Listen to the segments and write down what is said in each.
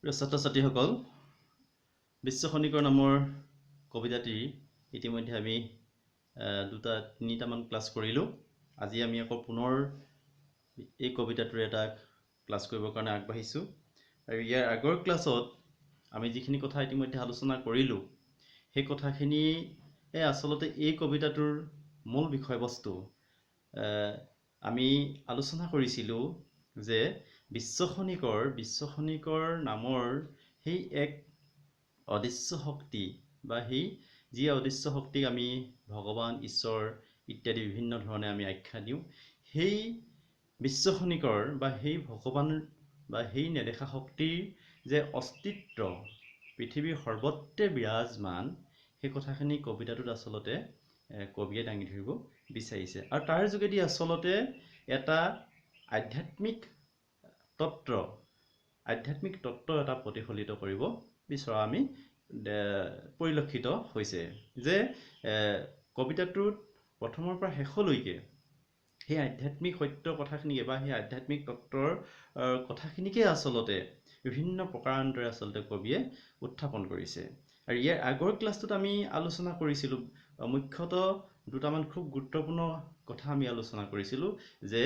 প্ৰিয় ছাত্ৰ-ছাত্ৰীসকল, বিশ্ব খনিকৰ নামৰ কবিতাটি ইতিমধ্যে আমি তিনিটামান ক্লাছ কৰিলোঁ। আজি আমি আকৌ পুনৰ এই কবিতাটোৰ এটা ক্লাছ কৰিবৰ কাৰণে আগবাঢ়িছোঁ। আৰু ইয়াৰ আগৰ ক্লাছত আমি যিখিনি কথা ইতিমধ্যে আলোচনা কৰিলোঁ, সেই কথাখিনি আচলতে এই কবিতাটোৰ মূল বিষয়বস্তু। আমি আলোচনা কৰিছিলোঁ যে বিশ্ব খনিকৰ নামৰ সেই এক অদৃশ্য শক্তি বা সেই যি অদৃশ্য শক্তিক আমি ভগৱান, ঈশ্বৰ ইত্যাদি বিভিন্ন ধৰণে আমি আখ্যা দিওঁ, সেই বিশ্ব খনিকৰ বা সেই ভগৱান বা সেই নেদেখা শক্তিৰ যে অস্তিত্ব পৃথিৱীৰ সৰ্বত্ৰে বিৰাজমান, সেই কথাখিনি কবিতাটোত আচলতে কবিয়ে দাঙি ধৰিব বিচাৰিছে। আৰু তাৰ যোগেদি আচলতে এটা আধ্যাত্মিক তত্ত্ব এটা প্ৰতিফলিত কৰিব বিচৰা আমি পৰিলক্ষিত হৈছে যে কবিতাটোত প্ৰথমৰ পৰা শেষলৈকে সেই আধ্যাত্মিক সত্য কথাখিনিকে বা সেই আধ্যাত্মিক তত্ত্বৰ কথাখিনিকে আচলতে বিভিন্ন প্ৰকাৰান্তৰে আচলতে কবিয়ে উত্থাপন কৰিছে। আৰু ইয়াৰ আগৰ ক্লাছটোত আমি আলোচনা কৰিছিলোঁ, মুখ্যতঃ দুটামান খুব গুৰুত্বপূৰ্ণ কথা আমি আলোচনা কৰিছিলোঁ যে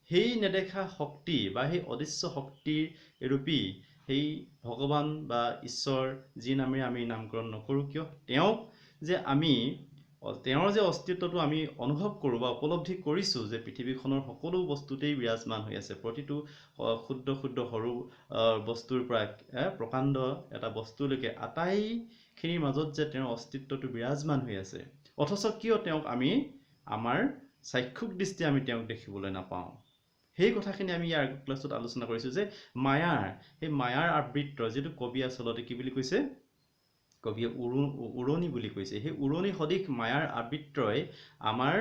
সেই নেদেখা শক্তি বা সেই অদৃশ্য শক্তিৰ ৰূপী সেই ভগৱান বা ঈশ্বৰ যি নামেৰে আমি নামকৰণ নকৰোঁ কিয়, তেওঁৰ যে অস্তিত্বটো আমি অনুভৱ কৰোঁ বা উপলব্ধি কৰিছোঁ যে পৃথিৱীখনৰ সকলো বস্তুতেই বিৰাজমান হৈ আছে, প্ৰতিটো ক্ষুদ্ৰ ক্ষুদ্ৰ সৰু বস্তুৰ পৰা প্ৰকাণ্ড এটা বস্তুলৈকে আটাইখিনিৰ মাজত যে তেওঁৰ অস্তিত্বটো বিৰাজমান হৈ আছে, অথচ কিয় তেওঁক আমি আমাৰ চাক্ষুষ দৃষ্টি আমি তেওঁক দেখিবলৈ নাপাওঁ। সেই কথাখিনি আমি ইয়াৰ ক্লাছত আলোচনা কৰিছোঁ যে সেই মায়াৰ আবৃত্ত যিটো কবি আচলতে কি বুলি কৈছে, কবিয়ে উৰণি বুলি কৈছে। সেই উৰণি সদৃশ মায়াৰ আবৃত্তই আমাৰ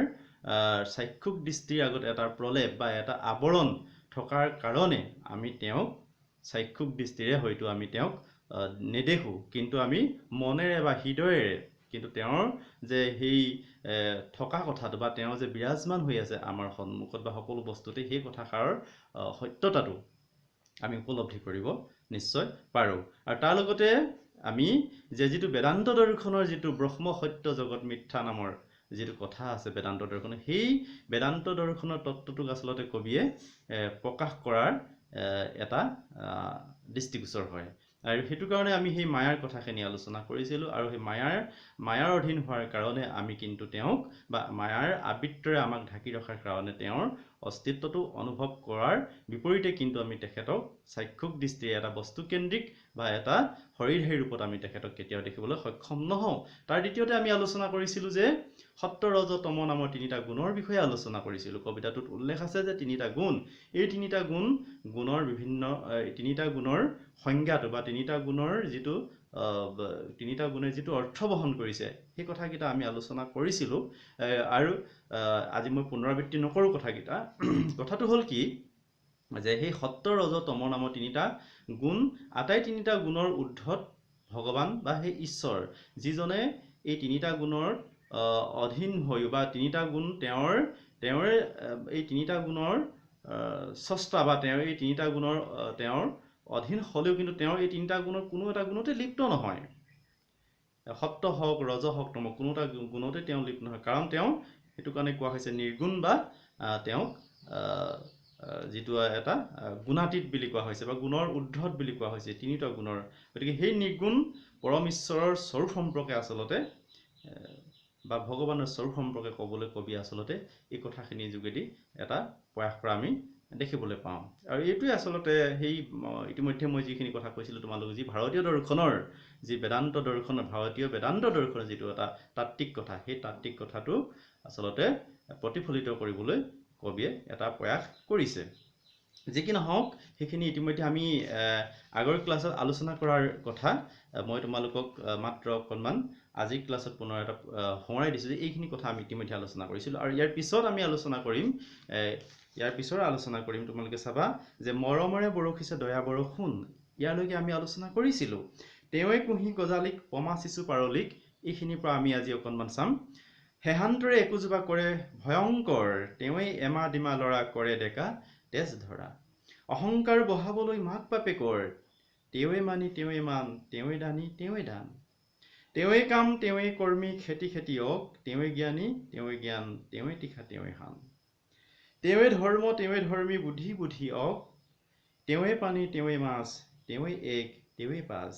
চাক্ষুষ দৃষ্টিৰ আগত এটা প্ৰলেপ বা এটা আৱৰণ থকাৰ কাৰণে আমি তেওঁক চাক্ষুষ দৃষ্টিৰে হয়তো আমি তেওঁক নেদেখোঁ, কিন্তু আমি মনেৰে বা হৃদয়েৰে কিন্তু তেওঁৰ যে সেই থকা কথাটো বা তেওঁ যে বিৰাজমান হৈ আছে আমাৰ সন্মুখত বা সকলো বস্তুতে, সেই কথাষাৰৰ সত্যতাটো আমি উপলব্ধি কৰিব নিশ্চয় পাৰোঁ। আৰু তাৰ লগতে আমি যিটো বেদান্ত দৰ্শনৰ যিটো ব্ৰহ্ম সত্য জগত মিথ্যা নামৰ যিটো কথা আছে বেদান্ত দৰ্শনৰ, সেই বেদান্ত দৰ্শনৰ তত্ত্বটোক আচলতে কবিয়ে প্ৰকাশ কৰাৰ এটা দৃষ্টিগোচৰ হয়। আৰু সেইটো কাৰণে আমি সেই মায়াৰ কথাখিনি আলোচনা কৰিছিলোঁ। আৰু সেই মায়াৰ অধীন হোৱাৰ কাৰণে আমি কিন্তু তেওঁক বা মায়াৰ আবৃত্তৰে আমাক ঢাকি ৰখাৰ কাৰণে তেওঁৰ অস্তিত্বটো অনুভৱ কৰাৰ বিপৰীতে কিন্তু আমি তেখেতক চাক্ষুষ দৃষ্টিৰে এটা বস্তুকেন্দ্ৰিক বা এটা শৰীৰধাৰী ৰূপত আমি তেখেতক কেতিয়াও দেখিবলৈ সক্ষম নহওঁ। তাৰ দ্বিতীয়তে আমি আলোচনা কৰিছিলোঁ যে সত্য, ৰজ, তম নামৰ তিনিটা গুণৰ বিষয়ে আলোচনা কৰিছিলোঁ। কবিতাটোত উল্লেখ আছে যে তিনিটা গুণ, এই তিনিটা গুণৰ সংজ্ঞাটো বা তিনিটা গুণে যিটো অৰ্থ বহন কৰিছে, সেই কথাকেইটা আমি আলোচনা কৰিছিলোঁ। আৰু আজি মই পুনৰাবৃত্তি নকৰোঁ কথাকেইটা। কথাটো হ'ল কি যে সেই সত্য, ৰজ, তম নামৰ তিনিটা গুণ, তিনিটা গুণৰ ঊৰ্ধ্বত ভগৱান বা সেই ঈশ্বৰ, যিজনে এই তিনিটা গুণৰ অধীন হৈ বা তিনিটা গুণ তেওঁৰ এই তিনিটা গুণৰ স্ৰষ্টা বা তেওঁৰ এই তিনিটা গুণৰ তেওঁৰ অধীন হ'লেও কিন্তু তেওঁৰ এই তিনিটা গুণৰ কোনো এটা গুণতে লিপ্ত নহয়। সত্য হওক, ৰজ হওক, তম, কোনো এটা গুণতে তেওঁ লিপ্ত নহয়, কাৰণ তেওঁ সেইটো কাৰণে কোৱা হৈছে নিৰ্গুণ বা তেওঁক যিটো এটা গুণাতীত বুলি কোৱা হৈছে বা গুণৰ ঊৰ্ধ্বত বুলি কোৱা হৈছে তিনিটা গুণৰ। গতিকে সেই নিৰ্গুণ পৰম ঈশ্বৰৰ স্বৰূপ সম্পৰ্কে আচলতে বা ভগৱানৰ স্বৰূপ সম্পৰ্কে ক'বলৈ কবি আচলতে এই কথাখিনিৰ যোগেদি এটা প্ৰয়াস কৰা আমি দেখিবলৈ পাওঁ। আৰু এইটোৱে আচলতে সেই ইতিমধ্যে মই যিখিনি কথা কৈছিলোঁ তোমালোক, যি ভাৰতীয় দৰ্শনৰ যি ভাৰতীয় বেদান্ত দৰ্শনৰ যিটো এটা তাত্ত্বিক কথা, সেই তাত্ত্বিক কথাটো আচলতে প্ৰতিফলিত কৰিবলৈ কবিয়ে এটা প্ৰয়াস কৰিছে। যি কি নহওক, সেইখিনি ইতিমধ্যে আমি আগৰ ক্লাছত আলোচনা কৰাৰ কথা মই তোমালোকক মাত্ৰ অকণমান আজিৰ ক্লাছত পুনৰ এটা সোঁৱৰাই দিছোঁ যে এইখিনি কথা আমি ইতিমধ্যে আলোচনা কৰিছিলোঁ। আৰু ইয়াৰ পিছৰ আলোচনা কৰিম তোমালোকে চাবা যে মৰমৰে বৰষিছে দয়া বৰষুণ, ইয়ালৈকে আমি আলোচনা কৰিছিলোঁ। তেওঁৱে কুঁহি গজালিক পমা শিশু পাৰলিক, এইখিনিৰ পৰা আমি আজি অকণমান চাম। হেহান্তৰে একোজোপা কৰে ভয়ংকৰ, তেওঁৱে এমা ডিমা ল'ৰা কৰে ডেকা তেজ ধৰা। অহংকাৰ বহাবলৈ মাক বাপেকৰ, তেৱে মানি তেৱে মান, তেৱে দানি তেৱে দান। তেৱে কাম তেৱে কৰ্মী খেতি খেতিয়ক, তেৱে জ্ঞানী তেৱে জ্ঞান, তেৱে তীখা তেৱে হান। তেৱে ধৰ্ম তেৱে ধৰ্মী বুদ্ধি বুদ্ধিয়ক, তেৱে পানী তেৱে মাছ, তেৱে এক তেৱে পাঁচ।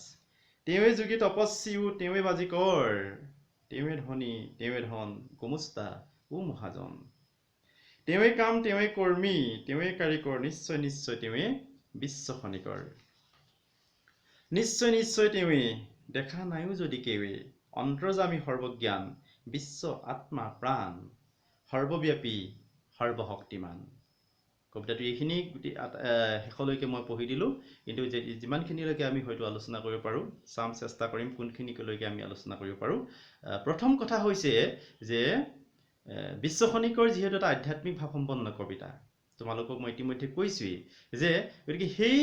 তেৱে যোগী তপস্বীও তেৱে বাজিকৰ, তেৱে ধনী তেৱে ধন গোমোস্তা ও মহাজন। তেৱে কাম তেৱে কৰ্মী তেৱে কাৰিকৰ, নিশ্চয় নিশ্চয় তেৱে বিশ্ব খনিকৰ। নিশ্চয় নিশ্চয় তেৱে দেখা নাইও যদি কেৱে, অন্তৰ্যামী সৰ্বজ্ঞান বিশ্ব আত্মা প্ৰাণ, সৰ্বব্যাপী সৰ্বশক্তিমান। কবিতাটো এইখিনি শেষলৈকে মই পঢ়ি দিলোঁ, কিন্তু যিমানখিনিলৈকে আমি হয়তো আলোচনা কৰিব পাৰোঁ, চেষ্টা কৰিম কোনখিনিলৈকে আমি আলোচনা কৰিব পাৰোঁ। প্ৰথম কথা হৈছে যে বিশ্ব খনিকৰ যিহেতু এটা আধ্যাত্মিক ভাৱসম্পন্ন কবিতা, তোমালোকক মই ইতিমধ্যে কৈছোঁৱেই যে গতিকে সেই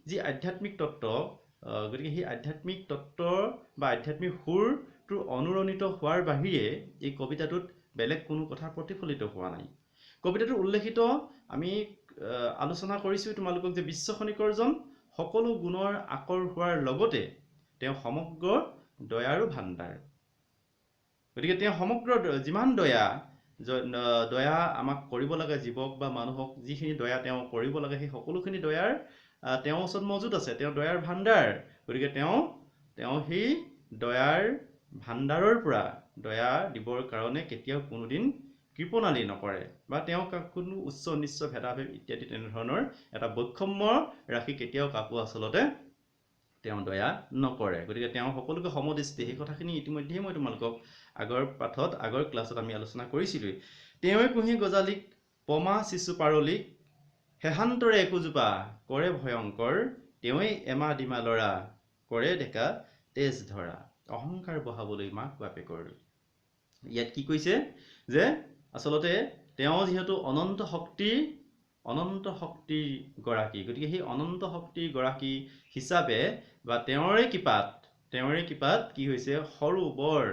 যি আধ্যাত্মিক তত্ত্ব, গতিকে সেই আধ্যাত্মিক তত্ত্ব বা আধ্যাত্মিক সুৰটোৰ অনুৰণিত হোৱাৰ বাহিৰে এই কবিতাটোত বেলেগ কোনো কথা প্ৰতিফলিত হোৱা নাই। কবিতাটোৰ উল্লেখিত আমি আলোচনা কৰিছোঁ তোমালোকক যে বিশ্ব খনিকৰজন সকলো গুণৰ আকৰ হোৱাৰ লগতে তেওঁ সমগ্ৰ দয়াৰো ভাণ্ডাৰ। গতিকে তেওঁ সমগ্ৰ যিমান দয়া আমাক কৰিব লাগে, জীৱক বা মানুহক যিখিনি দয়া তেওঁ কৰিব লাগে, সেই সকলোখিনি দয়াৰ তেওঁৰ ওচৰত মজুত আছে। তেওঁ দয়াৰ ভাণ্ডাৰ। গতিকে তেওঁ সেই দয়াৰ ভাণ্ডাৰৰ পৰা দয়া দিবৰ কাৰণে কেতিয়াও কোনোদিন কৃপণালি নকৰে, বা তেওঁ কোনো উচ্চ নিচ্চ ভেদাভেদ ইত্যাদি তেনেধৰণৰ এটা বৈষম্য ৰাখি কেতিয়াও কাকো আচলতে তেওঁ দয়া নকৰে। গতিকে তেওঁ সকলোকে সমদৃষ্টি, সেই কথাখিনি ইতিমধ্যেই মই তোমালোকক আগৰ পাঠত আগৰ ক্লাছত আমি আলোচনা কৰিছিলোঁ। তেৱে কুঁহি গজালিক পমা শিশু পাৰলিক, হেহান্তৰে একোজোপা কৰে ভয়ংকৰ, তেৱে এমা ডিমা লৰা কৰে ডেকা তেজ ধৰা, অহংকাৰ বহাবলৈ মাক বাপেকৰ। ইয়াত কি কৈছে যে আচলতে তেওঁ যিহেতু অনন্ত শক্তিৰ গৰাকী, গতিকে সেই অনন্ত শক্তিৰ গৰাকী হিচাপে বা তেওঁৰে কৃপাত কি হৈছে, সৰু বৰ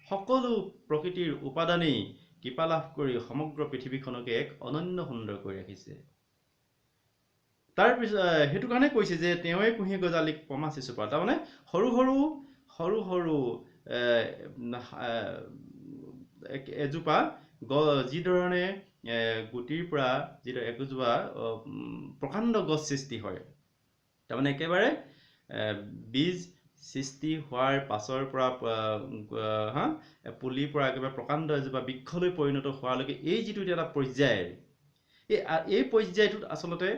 সকলো প্ৰকৃতিৰ উপাদানেই কৃপা লাভ কৰি সমগ্ৰ পৃথিৱীখনকে এক অনন্য সুন্দৰ কৰি ৰাখিছে। তাৰপিছত সেইটো কাৰণে কৈছে যে তেৱে কুঁহি গজালিক পমা শিশু পাৰ, তাৰমানে সৰু সৰু এজোপা যিধৰণে গুটিৰ পৰা যিদৰে একোজোপা প্ৰকাণ্ড গছ সৃষ্টি হয়, তাৰমানে একেবাৰে বীজ সৃষ্টি হোৱাৰ পাছৰ পৰা পুলিৰ পৰা একেবাৰে প্ৰকাণ্ড এজোপা বৃক্ষলৈ পৰিণত হোৱালৈকে এই যিটো এটা পৰ্যায়, এই পৰ্যায়টোত আচলতে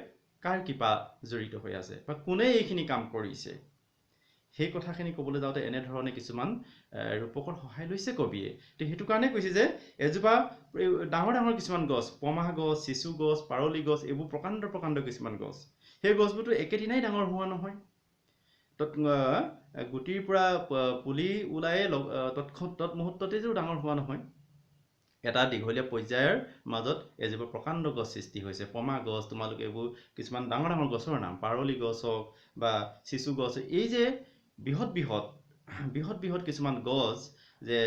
কাৰ কৃপা জড়িত হৈ আছে বা কোনে এইখিনি কাম কৰিছে, সেই কথাখিনি ক'বলৈ যাওঁতে এনেধৰণে কিছুমান ৰূপকৰ সহায় লৈছে কবিয়ে। তো সেইটো কাৰণে কৈছে যে এজোপা ডাঙৰ ডাঙৰ কিছুমান গছ, পমা গছ, চিচু গছ, পাৰলি গছ, এইবোৰ প্ৰকাণ্ড কিছুমান গছ, সেই গছবোৰতো একেদিনাই ডাঙৰ হোৱা নহয়। গুটিৰ পৰা পুলি ওলাই তৎমুহূৰ্ততেতো ডাঙৰ হোৱা নহয়। এটা দীঘলীয়া পৰ্যায়ৰ মাজত এজোপা প্ৰকাণ্ড গছ সৃষ্টি হৈছে। পমা গছ, তোমালোকে এইবোৰ কিছুমান ডাঙৰ ডাঙৰ গছৰ নাম, পাৰলি গছ হওক বা চিচু গছ, এই যে বৃহৎ কিছুমান গছ যে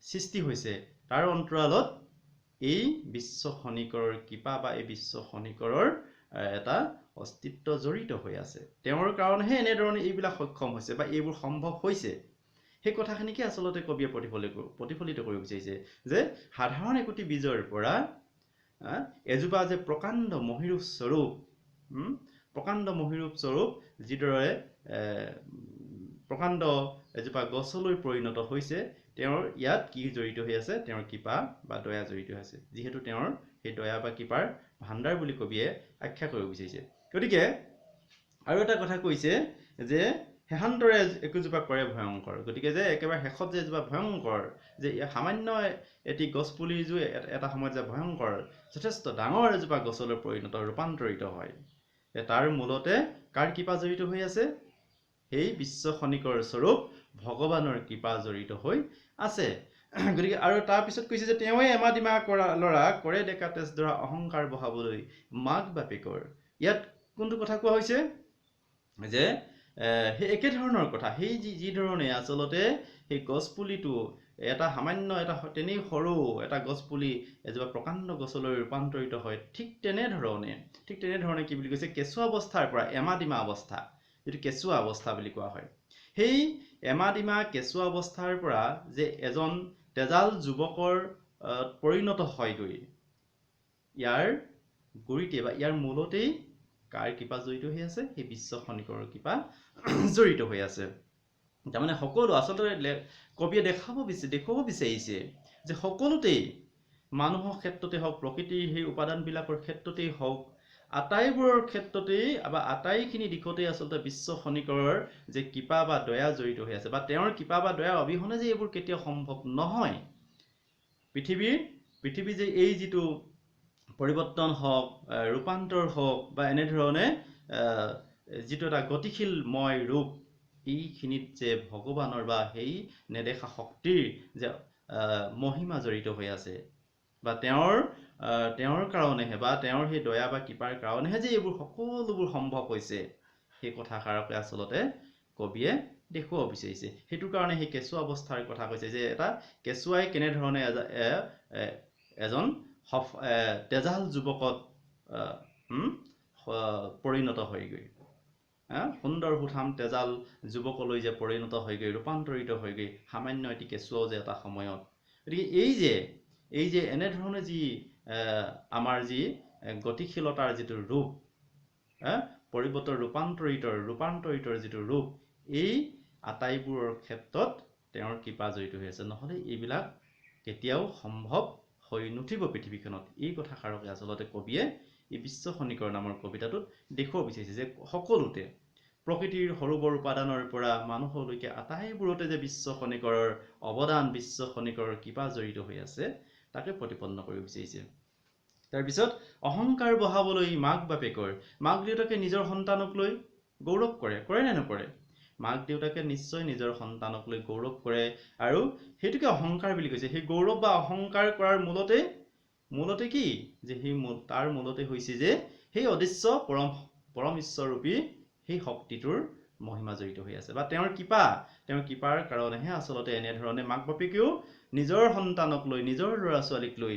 সৃষ্টি হৈছে, তাৰ অন্তৰালত এই বিশ্ব খনিকৰৰ কৃপা বা এই বিশ্ব খনিকৰৰ এটা অস্তিত্ব জড়িত হৈ আছে। তেওঁৰ কাৰণেহে এনেধৰণে এইবিলাক সক্ষম হৈছে বা এইবোৰ সম্ভৱ হৈছে। সেই কথাখিনিকে আচলতে কবিয়ে প্ৰতিফলিত কৰিব বিচাৰিছে যে সাধাৰণ একোটি বীজৰ পৰা এজোপা যে প্ৰকাণ্ড মহীৰূপ স্বৰূপ যিদৰে প্ৰকাণ্ড এজোপা গছলৈ পৰিণত হৈছে, তেওঁৰ ইয়াত কি জড়িত হৈ আছে, তেওঁৰ কৃপা বা দয়া জড়িত হৈ আছে, যিহেতু তেওঁৰ সেই দয়া বা কৃপাৰ ভাণ্ডাৰ বুলি কবিয়ে আখ্যা কৰিব বিচাৰিছে। গতিকে আৰু এটা কথা কৈছে যে হেহান্তৰে একোজোপা কৰে ভয়ংকৰ, গতিকে যে একেবাৰে শেষত যে এজোপা ভয়ংকৰ, যে সামান্য এটি গছপুলিযোৰ এটা সময়ত যে ভয়ংকৰ যথেষ্ট ডাঙৰ এজোপা গছলৈ ৰূপান্তৰিত হয়, তাৰ মূলতে কাৰ কৃপা জড়িত হৈ আছে, সেই বিশ্ব খনিকৰ স্বৰূপ ভগৱানৰ কৃপা জড়িত হৈ আছে। গতিকে আৰু তাৰপিছত কৈছে যে তেৱে এমা ডিমা লৰা কৰে ডেকা তেজ ধৰা, অহংকাৰ বহাবলৈ মাক বাপেকৰ। ইয়াত কোনটো কথা কোৱা হৈছে যে সেই একেধৰণৰ কথা, সেই যি ধৰণে আচলতে সেই গছপুলিটো সামান্য তেনেই সৰু এটা গছপুলি এজোপা প্ৰকাণ্ড গছলৈ ৰূপান্তৰিত হয়, ঠিক তেনেধৰণে কি বুলি কৈছে, কেঁচুৱা অৱস্থাৰ পৰা এমা ডিমা অৱস্থা, যিটো কেঁচুৱা অৱস্থা বুলি কোৱা হয় সেই এমাদিমা কেঁচুৱা অৱস্থাৰ পৰা যে এজন তেজাল যুৱকৰ পৰিণত হয়গৈ ইয়াৰ গুৰিতে বা ইয়াৰ মূলতেই কাৰ কৃপা জড়িত হৈ আছে সেই বিশ্ব খনিকৰৰ কৃপা জড়িত হৈ আছে তাৰমানে সকলো আচলতে কবিয়ে দেখুৱাব বিচাৰিছে যে সকলোতেই মানুহৰ ক্ষেত্ৰতে হওক প্ৰকৃতিৰ সেই উপাদানবিলাকৰ ক্ষেত্ৰতেই হওক আটাইবোৰৰ ক্ষেত্ৰতেই বা আটাইখিনি দিশতেই আচলতে বিশ্ব খনিকৰৰ যে কৃপা বা দয়া জড়িত হৈ আছে বা তেওঁৰ কৃপা বা দয়াৰ অবিহনে যে এইবোৰ কেতিয়াও সম্ভৱ নহয় পৃথিৱী যে এই যিটো পৰিৱৰ্তন হওক ৰূপান্তৰ হওক বা এনেধৰণে যিটো এটা গতিশীলময় ৰূপ এইখিনিত যে ভগৱানৰ বা সেই নেদেখা শক্তিৰ যে মহিমা জড়িত হৈ আছে বা তেওঁৰ কাৰণেহে বা তেওঁৰ সেই দয়া বা কৃপাৰ কাৰণেহে যে এইবোৰ সকলোবোৰ সম্ভৱ হৈছে সেই কথাষাৰকে আচলতে কবিয়ে দেখুৱাব বিচাৰিছে সেইটো কাৰণে সেই কেঁচুৱা অৱস্থাৰ কথা কৈছে যে এটা কেঁচুৱাই কেনেধৰণে এজন তেজাল যুৱকত পৰিণত হয়গৈ সুন্দৰ সুঠাম তেজাল যুৱকলৈ যে পৰিণত হয়গৈ ৰূপান্তৰিত হয়গৈ সামান্য এটি কেঁচুৱাও যে এটা সময়ত গতিকে এই যে এনেধৰণে যি আমাৰ যি গতিশীলতাৰ যিটো ৰূপ পৰিৱৰ্তন ৰূপান্তৰিতৰ যিটো ৰূপ এই আটাইবোৰৰ ক্ষেত্ৰত তেওঁৰ কৃপা জড়িত হৈ আছে নহ'লে এইবিলাক কেতিয়াও সম্ভৱ হৈ নুঠিব পৃথিৱীখনত এই কথাষাৰকে আচলতে কবিয়ে এই বিশ্ব খনিকৰ নামৰ কবিতাটোত দেখুৱাব বিচাৰিছে যে সকলোতে প্ৰকৃতিৰ সৰু বৰ উপাদানৰ পৰা মানুহলৈকে আটাইবোৰতে যে বিশ্ব খনিকৰৰ অৱদান বিশ্ব খনিকৰৰ কৃপা জড়িত হৈ আছে তাকে প্ৰতিপন্ন কৰিব বিচাৰিছে তাৰপিছত অহংকাৰ বহাবলৈ মাক দেউতাকে নিজৰ সন্তানক লৈ গৌৰৱ কৰে নে নকৰে মাক দেউতাকে নিশ্চয় নিজৰ সন্তানক লৈ গৌৰৱ কৰে আৰু সেইটোকে অহংকাৰ বুলি কৈছে সেই গৌৰৱ বা অহংকাৰ কৰাৰ মূলতে কি যে সেই তাৰ মূলতে হৈছে যে সেই অদৃশ্য পৰম ঈশ্বৰৰূপী সেই শক্তিটোৰ মহিমা জড়িত হৈ আছে বা তেওঁৰ কৃপাৰ কাৰণেহে আচলতে এনেধৰণে মাক বাপেকেও নিজৰ সন্তানক লৈ নিজৰ ল'ৰা ছোৱালীক লৈ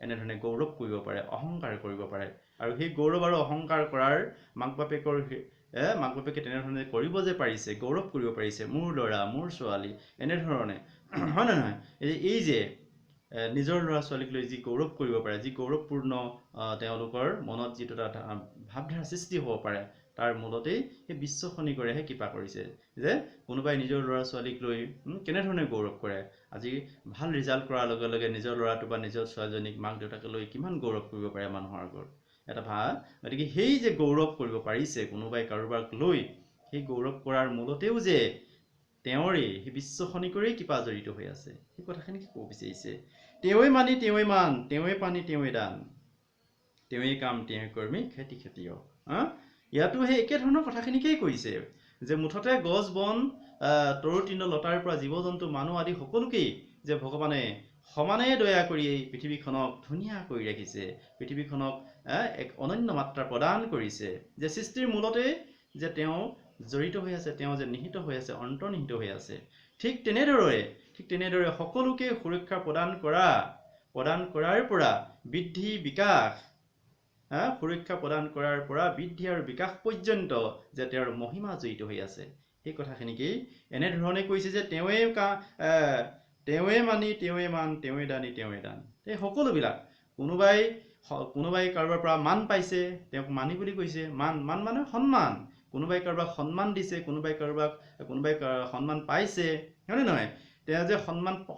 এনেধৰণে গৌৰৱ কৰিব পাৰে অহংকাৰ কৰিব পাৰে আৰু সেই গৌৰৱ আৰু অহংকাৰ কৰাৰ মাক বাপেকে তেনেধৰণে কৰিব যে পাৰিছে গৌৰৱ কৰিব পাৰিছে মোৰ ল'ৰা মোৰ ছোৱালী এনেধৰণে হয় নে নহয় এই যে নিজৰ ল'ৰা ছোৱালীক লৈ যি গৌৰৱ কৰিব পাৰে যি গৌৰৱপূৰ্ণ তেওঁলোকৰ মনত যিটো এটা ভাৱধাৰা সৃষ্টি হ'ব পাৰে তাৰ মূলতেই সেই বিশ্ব খনিকৰেহে কৃপা কৰিছে যে কোনোবাই নিজৰ ল'ৰা ছোৱালীক লৈ কেনেধৰণে গৌৰৱ কৰে আজি ভাল ৰিজাল্ট কৰাৰ লগে লগে নিজৰ ল'ৰাটো বা নিজৰ ছোৱালীজনীক মাক দেউতাকে লৈ কিমান গৌৰৱ কৰিব পাৰে মানুহৰ আগত এটা গতিকে সেই যে গৌৰৱ কৰিব পাৰিছে কোনোবাই কাৰোবাক লৈ সেই গৌৰৱ কৰাৰ মূলতেও যে তেওঁৰে সেই বিশ্ব খনিকৰেই কৃপা জড়িত হৈ আছে সেই কথাখিনি ক'ব বিচাৰিছে তেওঁৱেই মানি তেওঁৱেই মান তেওঁৱেই পানী তেওঁৱেই দান তেওঁৱেই কাম তেওঁৱেই কৰ্মী খেতিয় ইয়াতো সেই একেধৰণৰ কথাখিনিকেই কৈছে যে মুঠতে গছ বন তৰু তৃণ লতাৰ পৰা জীৱ জন্তু মানুহ আদি সকলোকেই যে ভগৱানে সমানে দয়া কৰি এই পৃথিৱীখনক ধুনীয়া কৰি ৰাখিছে পৃথিৱীখনক এক অনন্য মাত্ৰা প্ৰদান কৰিছে যে সৃষ্টিৰ মূলতে যে তেওঁ জড়িত হৈ আছে তেওঁ যে নিহিত হৈ আছে অন্তৰ্নিহিত হৈ আছে ঠিক তেনেদৰে সকলোকে সুৰক্ষা প্ৰদান কৰাৰ পৰা বৃদ্ধি বিকাশ সুৰক্ষা প্ৰদান কৰাৰ পৰা বৃদ্ধি আৰু বিকাশ পৰ্যন্ত যে তেওঁৰ মহিমা জড়িত হৈ আছে সেই কথাখিনিকেই এনেধৰণে কৈছে যে তেওঁৱেই মানি তেওঁৱেই মান তেওঁৱেই দানী তেওঁৱেই দান এই সকলোবিলাক কোনোবাই কাৰোবাৰ পৰা মান পাইছে তেওঁক মানি বুলি কৈছে মান মানে সন্মান কোনোবাই কাৰোবাক সন্মান দিছে কোনোবাই সন্মান পাইছে হয়নে নহয় তেওঁ যে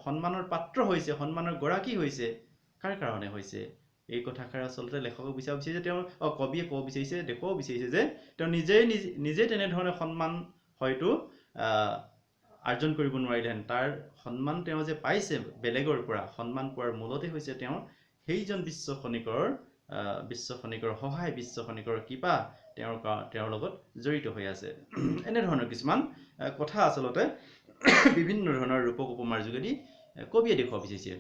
সন্মানৰ পাত্ৰ হৈছে সন্মানৰ গৰাকী হৈছে কাৰ কাৰণে হৈছে এই কথাষাৰ আচলতে লেখকে বুজাব বিচাৰিছে যে তেওঁ কবিয়ে ক'ব বিচাৰিছে দেখুৱাব বিচাৰিছে যে তেওঁ নিজে তেনেধৰণে সন্মান হয়তো আৰ্জন কৰিব নোৱাৰিলেহেঁতেন তাৰ সন্মান তেওঁ যে পাইছে বেলেগৰ পৰা সন্মান পোৱাৰ মূলতে হৈছে তেওঁ সেইজন বিশ্ব খনিকৰ সহায় বিশ্ব খনিকৰ কৃপা তেওঁৰ লগত জড়িত হৈ আছে এনেধৰণৰ কিছুমান কথা আচলতে বিভিন্ন ধৰণৰ ৰূপক উপমাৰ যোগেদি কবিয়ে দেখুৱাব বিচাৰিছে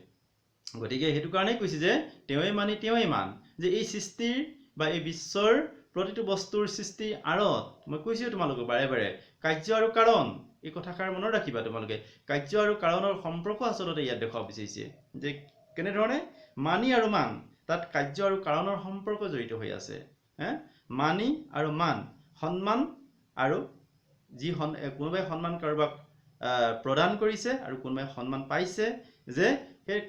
গতিকে সেইটো কাৰণেই কৈছে যে তেওঁৱেই মানি তেওঁৱেই মান যে এই সৃষ্টিৰ বা এই বিশ্বৰ প্ৰতিটো বস্তুৰ সৃষ্টি আঁৰত মই কৈছোঁ তোমালোকক বাৰে বাৰে কাৰ্য আৰু কাৰণ এই কথাষাৰ মনত ৰাখিবা তোমালোকে কাৰ্য আৰু কাৰণৰ সম্পৰ্ক আচলতে ইয়াত দেখুৱাব বিচাৰিছে যে কেনেধৰণে মানি আৰু মান তাত কাৰ্য আৰু কাৰণৰ সম্পৰ্ক জড়িত হৈ আছে মানি আৰু মান সন্মান আৰু যি কোনোবাই সন্মান কাৰোবাক প্ৰদান কৰিছে আৰু কোনোবাই সন্মান পাইছে যে সেই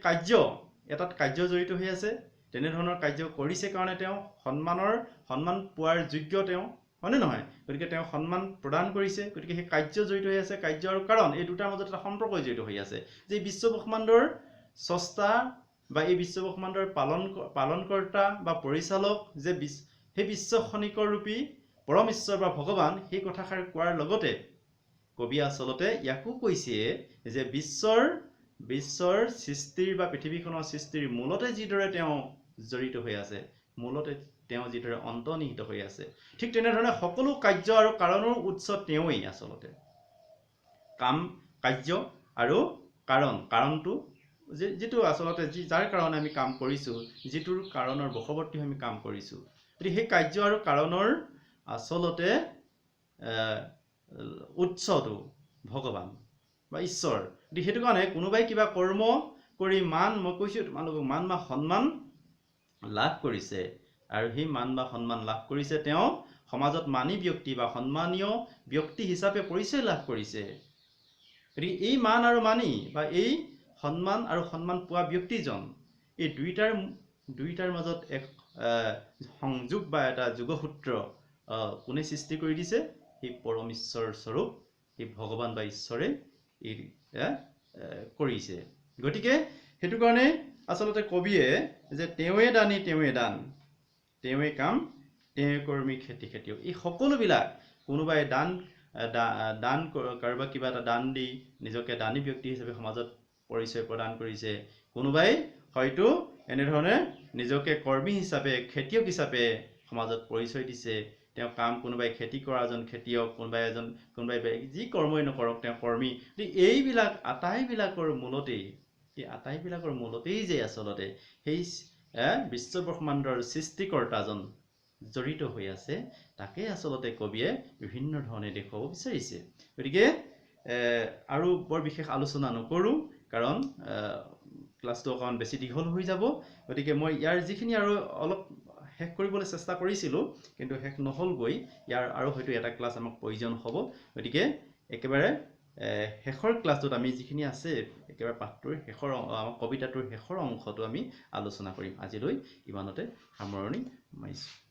এটাত কাৰ্য জড়িত হৈ আছে তেনেধৰণৰ কাৰ্য কৰিছে কাৰণে তেওঁ সন্মান পোৱাৰ যোগ্য তেওঁ হয়নে নহয় গতিকে তেওঁ সন্মান প্ৰদান কৰিছে গতিকে সেই কাৰ্য জড়িত হৈ আছে কাৰ্য আৰু কাৰণ এই দুটাৰ মাজত এটা সম্পৰ্ক জড়িত হৈ আছে যে বিশ্বব্ৰহ্মাণ্ডৰ স্ৰষ্টা বা এই বিশ্বব্ৰহ্মাণ্ডৰ পালনকৰ্তা বা পৰিচালক যে সেই বিশ্ব খনিকৰ ৰূপী পৰম ঈশ্বৰ বা ভগৱান সেই কথাষাৰ কোৱাৰ লগতে কবি আচলতে ইয়াকো কৈছে যে বিশ্বৰ সৃষ্টিৰ বা পৃথিৱীখনৰ সৃষ্টিৰ মূলতে যিদৰে তেওঁ জড়িত হৈ আছে মূলতে তেওঁ যিদৰে অন্তৰ্নিহিত হৈ আছে ঠিক তেনেধৰণে সকলো কাৰ্য আৰু কাৰণৰ উৎস তেওঁই আচলতে কাৰ্য আৰু কাৰণটো যিটো আচলতে যাৰ কাৰণে আমি কাম কৰিছোঁ যিটোৰ কাৰণৰ বশৱৰ্তী হৈ আমি কাম কৰিছোঁ গতিকে সেই কাৰ্য আৰু কাৰণৰ আচলতে উৎসটো ভগৱান বা ঈশ্বৰ গতিকে সেইটো কাৰণে কোনোবাই কিবা কৰ্ম কৰি মই কৈছোঁ তোমালোকক মান বা সন্মান লাভ কৰিছে আৰু সেই মান বা সন্মান লাভ কৰিছে তেওঁ সমাজত মানী ব্যক্তি বা সন্মানীয় ব্যক্তি হিচাপে পৰিচয় লাভ কৰিছে গতিকে এই মান আৰু মানি বা এই সন্মান আৰু সন্মান পোৱা ব্যক্তিজন এই দুইটাৰ মাজত এক সংযোগ বা এটা যোগসূত্ৰ কোনে সৃষ্টি কৰি দিছে সেই পৰম ঈশ্বৰ স্বৰূপ সেই ভগৱান বা ঈশ্বৰে কৰিছে গতিকে সেইটো কাৰণে আচলতে কবিয়ে যে তেওঁৱে দানী তেওঁৱে দান তেওঁৱে কাম তেওঁৱে কৰ্মী খেতি খেতিয়ক এই সকলোবিলাক কোনোবাই দান কাৰোবাক কিবা এটা দান দি নিজকে দানী ব্যক্তি হিচাপে সমাজত পৰিচয় প্ৰদান কৰিছে কোনোবাই হয়তো এনেধৰণে নিজকে কৰ্মী হিচাপে খেতিয়ক হিচাপে সমাজত পৰিচয় দিছে তেওঁ কোনোবাই খেতি কৰা এজন খেতিয়ক কোনোবাই যি কৰ্মই নকৰক তেওঁ কৰ্মী এইবিলাক আটাইবিলাকৰ মূলতেই যে আচলতে সেই বিশ্বব্ৰহ্মাণ্ডৰ সৃষ্টিকৰ্তাজন জড়িত হৈ আছে তাকে আচলতে কবিয়ে বিভিন্ন ধৰণে দেখুৱাব বিচাৰিছে গতিকে আৰু বৰ বিশেষ আলোচনা নকৰোঁ কাৰণ ক্লাছটো অকণমান বেছি দীঘল হৈ যাব গতিকে মই ইয়াৰ যিখিনি আৰু অলপ শেষ কৰিবলৈ চেষ্টা কৰিছিলোঁ কিন্তু শেষ নহ'লগৈ ইয়াৰ আৰু হয়তো এটা ক্লাছ আমাক প্ৰয়োজন হ'ব গতিকে একেবাৰে শেষৰ ক্লাছটোত আমি যিখিনি আছে একেবাৰে পাঠটোৰ কবিতাটোৰ শেষৰ অংশটো আমি আলোচনা কৰিম আজিলৈ ইমানতে সামৰণি মাৰিছোঁ